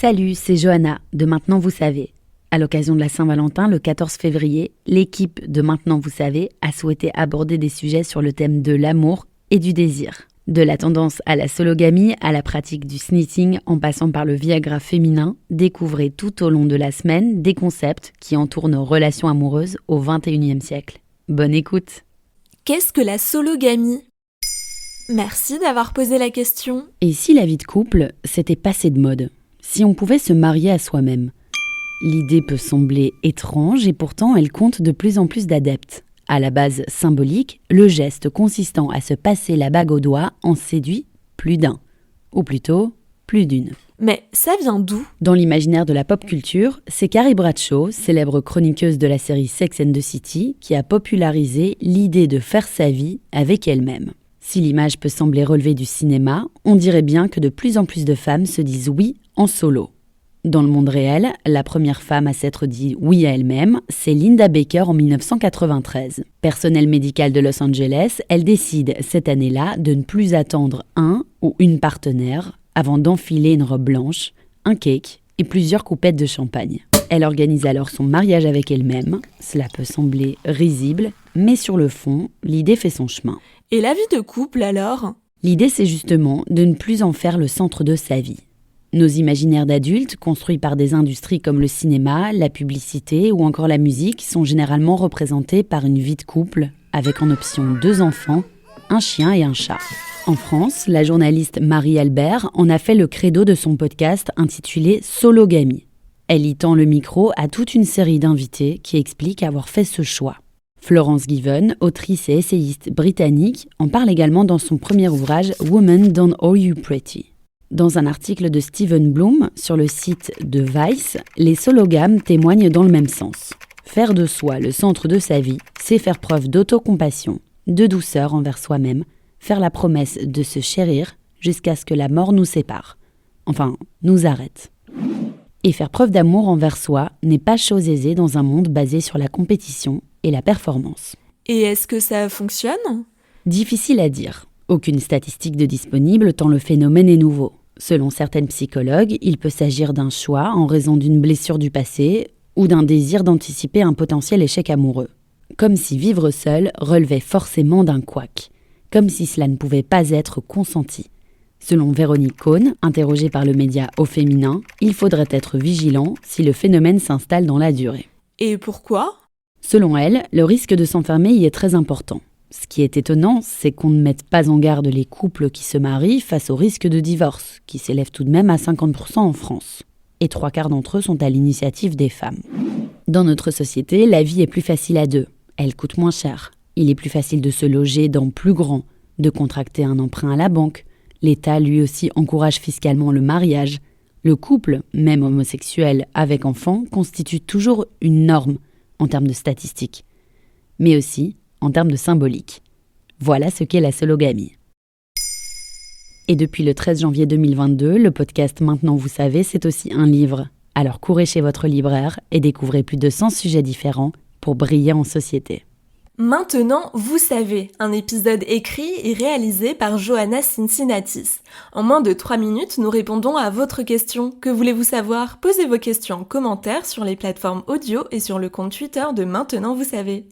Salut, c'est Johanna de Maintenant Vous Savez. À l'occasion de la Saint-Valentin, le 14 février, l'équipe de Maintenant Vous Savez a souhaité aborder des sujets sur le thème de l'amour et du désir. De la tendance à la sologamie, à la pratique du snitting, en passant par le Viagra féminin, découvrez tout au long de la semaine des concepts qui entourent nos relations amoureuses au XXIe siècle. Bonne écoute! Qu'est-ce que la sologamie ? Merci d'avoir posé la question. Et si la vie de couple, c'était passé de mode ? Si on pouvait se marier à soi-même ? L'idée peut sembler étrange et pourtant elle compte de plus en plus d'adeptes. À la base symbolique, le geste consistant à se passer la bague au doigt en séduit plus d'un. Ou plutôt, plus d'une. Mais ça vient d'où ? Dans l'imaginaire de la pop culture, c'est Carrie Bradshaw, célèbre chroniqueuse de la série Sex and the City, qui a popularisé l'idée de faire sa vie avec elle-même. Si l'image peut sembler relever du cinéma, on dirait bien que de plus en plus de femmes se disent oui en solo. Dans le monde réel, la première femme à s'être dit oui à elle-même, c'est Linda Baker en 1993. Personnelle médicale de Los Angeles, elle décide cette année-là de ne plus attendre un ou une partenaire avant d'enfiler une robe blanche, un cake et plusieurs coupettes de champagne. Elle organise alors son mariage avec elle-même. Cela peut sembler risible, mais sur le fond, l'idée fait son chemin. Et la vie de couple alors ? L'idée, c'est justement de ne plus en faire le centre de sa vie. Nos imaginaires d'adultes, construits par des industries comme le cinéma, la publicité ou encore la musique, sont généralement représentés par une vie de couple, avec en option 2 enfants, un chien et un chat. En France, la journaliste Marie Albert en a fait le credo de son podcast intitulé « Sologamie ». Elle y tend le micro à toute une série d'invités qui expliquent avoir fait ce choix. Florence Given, autrice et essayiste britannique, en parle également dans son premier ouvrage « Woman, Don't All You Pretty ». Dans un article de Steven Bloom sur le site de Vice, les sologames témoignent dans le même sens. Faire de soi le centre de sa vie, c'est faire preuve d'autocompassion, de douceur envers soi-même, faire la promesse de se chérir jusqu'à ce que la mort nous sépare. Enfin, nous arrête. Et faire preuve d'amour envers soi n'est pas chose aisée dans un monde basé sur la compétition et la performance. Et est-ce que ça fonctionne ? Difficile à dire. Aucune statistique de disponible tant le phénomène est nouveau. Selon certaines psychologues, il peut s'agir d'un choix en raison d'une blessure du passé ou d'un désir d'anticiper un potentiel échec amoureux. Comme si vivre seul relevait forcément d'un couac. Comme si cela ne pouvait pas être consenti. Selon Véronique Cohn, interrogée par le média Au Féminin, il faudrait être vigilant si le phénomène s'installe dans la durée. Et pourquoi ? Selon elle, le risque de s'enfermer y est très important. Ce qui est étonnant, c'est qu'on ne mette pas en garde les couples qui se marient face au risque de divorce, qui s'élève tout de même à 50% en France. Et 3/4 d'entre eux sont à l'initiative des femmes. Dans notre société, la vie est plus facile à deux. Elle coûte moins cher. Il est plus facile de se loger dans plus grand, de contracter un emprunt à la banque. L'État, lui aussi, encourage fiscalement le mariage. Le couple, même homosexuel avec enfant, constitue toujours une norme en termes de statistiques. Mais aussi en termes de symbolique. Voilà ce qu'est la sologamie. Et depuis le 13 janvier 2022, le podcast Maintenant Vous Savez, c'est aussi un livre. Alors courez chez votre libraire et découvrez plus de 100 sujets différents pour briller en société. Maintenant, vous savez, un épisode écrit et réalisé par Johanna Cincinnatis. En moins de 3 minutes, nous répondons à votre question. Que voulez-vous savoir ? Posez vos questions en commentaire sur les plateformes audio et sur le compte Twitter de Maintenant Vous Savez.